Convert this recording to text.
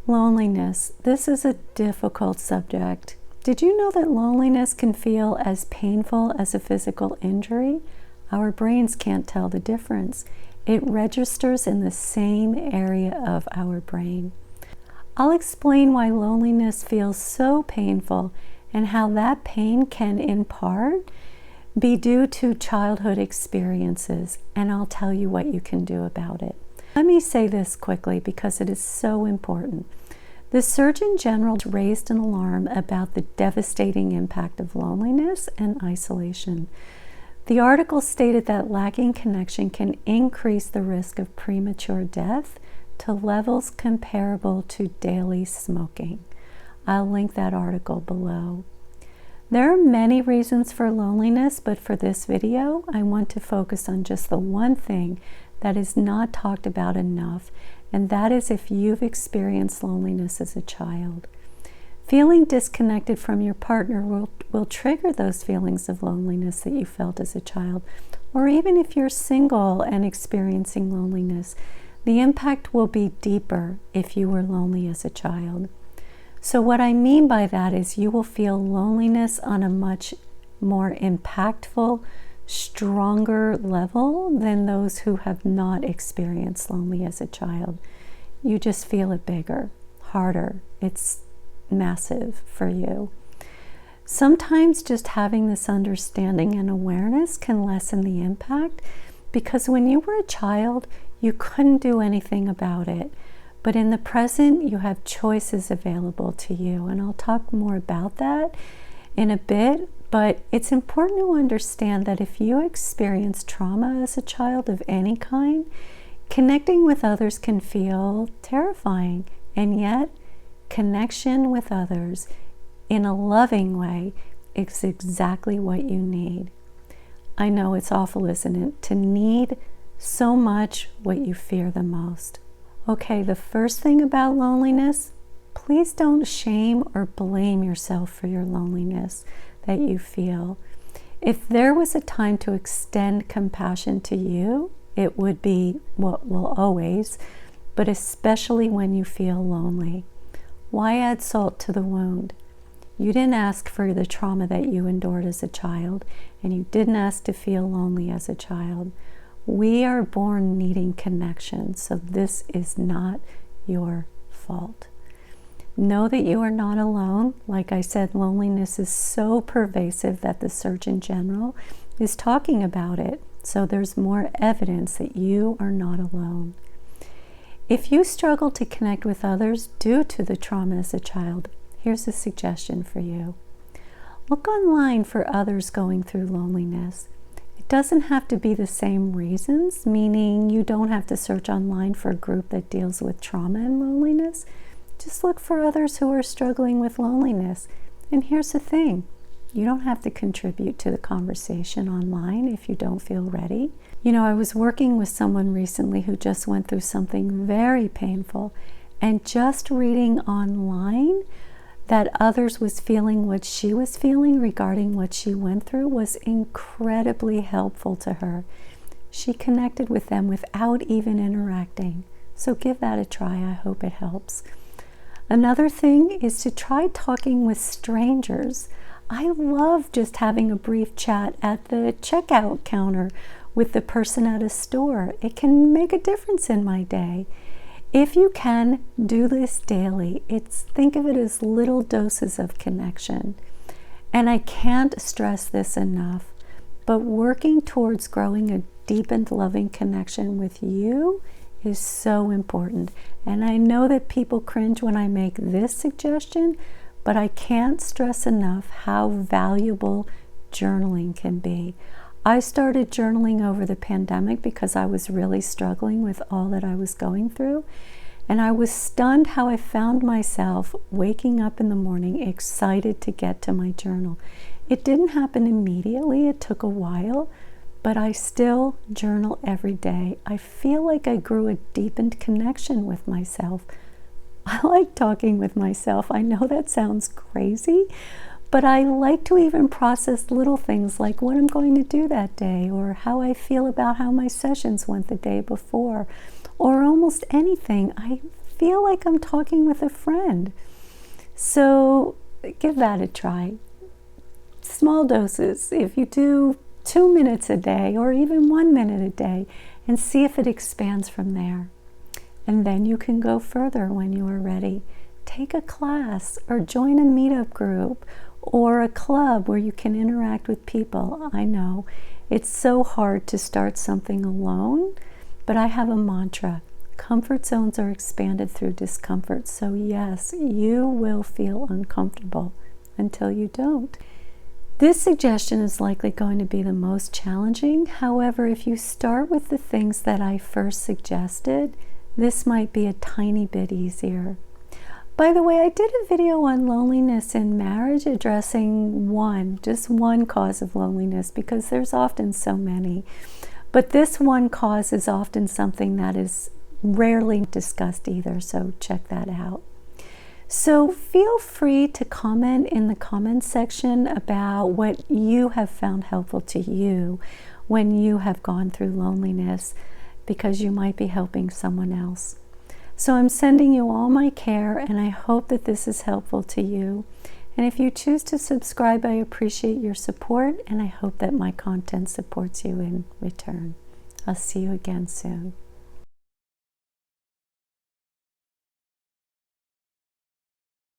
Loneliness. This is a difficult subject. Did you know that loneliness can feel as painful as a physical injury? Our brains can't tell the difference. It registers in the same area of our brain. I'll explain why loneliness feels so painful and how that pain can, in part, be due to childhood experiences, and I'll tell you what you can do about it. Let me say this quickly because it is so important. The Surgeon General raised an alarm about the devastating impact of loneliness and isolation. The article stated that lacking connection can increase the risk of premature death to levels comparable to daily smoking. I'll link that article below. There are many reasons for loneliness, but for this video, I want to focus on just the one thing that is not talked about enough, and that is if you've experienced loneliness as a child. Feeling disconnected from your partner will trigger those feelings of loneliness that you felt as a child, or even if you're single and experiencing loneliness, the impact will be deeper if you were lonely as a child. So what I mean by that is you will feel loneliness on a much more impactful, stronger level than those who have not experienced lonely as a child. You just feel it bigger, harder. It's massive for you. Sometimes just having this understanding and awareness can lessen the impact, because when you were a child, you couldn't do anything about it. But in the present, you have choices available to you, and I'll talk more about that in a bit. But it's important to understand that if you experience trauma as a child of any kind, connecting with others can feel terrifying, and yet connection with others in a loving way is exactly what you need. I know it's awful, isn't it, to need so much what you fear the most. Okay, the first thing about loneliness, please don't shame or blame yourself for your loneliness that you feel. If there was a time to extend compassion to you, it would be, well, always, but especially when you feel lonely. Why add salt to the wound? You didn't ask for the trauma that you endured as a child, and you didn't ask to feel lonely as a child. We are born needing connection, so this is not your fault. Know that you are not alone. Like I said, loneliness is so pervasive that the Surgeon General is talking about it. So there's more evidence that you are not alone. If you struggle to connect with others due to the trauma as a child, here's a suggestion for you. Look online for others going through loneliness. It doesn't have to be the same reasons, meaning you don't have to search online for a group that deals with trauma and loneliness. Just look for others who are struggling with loneliness. And here's the thing, you don't have to contribute to the conversation online if you don't feel ready. You know, I was working with someone recently who just went through something very painful, and just reading online that others was feeling what she was feeling regarding what she went through was incredibly helpful to her. She connected with them without even interacting. So give that a try. I hope it helps. Another thing is to try talking with strangers. I love just having a brief chat at the checkout counter with the person at a store. It can make a difference in my day. If you can, do this daily. Think of it as little doses of connection. And I can't stress this enough, but working towards growing a deepened loving connection with you is so important. And I know that people cringe when I make this suggestion, but I can't stress enough how valuable journaling can be. I started journaling over the pandemic because I was really struggling with all that I was going through. And I was stunned how I found myself waking up in the morning excited to get to my journal. It didn't happen immediately, it took a while, but I still journal every day. I feel like I grew a deepened connection with myself. I like talking with myself. I know that sounds crazy, but I like to even process little things like what I'm going to do that day, or how I feel about how my sessions went the day before, or almost anything. I feel like I'm talking with a friend. So give that a try. Small doses. If you do 2 minutes a day or even 1 minute a day, and see if it expands from there. And then you can go further when you are ready. Take a class or join a meetup group or a club where you can interact with people. I know it's so hard to start something alone, but I have a mantra. Comfort zones are expanded through discomfort. So yes, you will feel uncomfortable until you don't. This suggestion is likely going to be the most challenging. However, if you start with the things that I first suggested, this might be a tiny bit easier. By the way, I did a video on loneliness in marriage addressing just one cause of loneliness, because there's often so many. But this one cause is often something that is rarely discussed either, so check that out. So feel free to comment in the comments section about what you have found helpful to you when you have gone through loneliness, because you might be helping someone else. So I'm sending you all my care, and I hope that this is helpful to you. And if you choose to subscribe, I appreciate your support, and I hope that my content supports you in return. I'll see you again soon.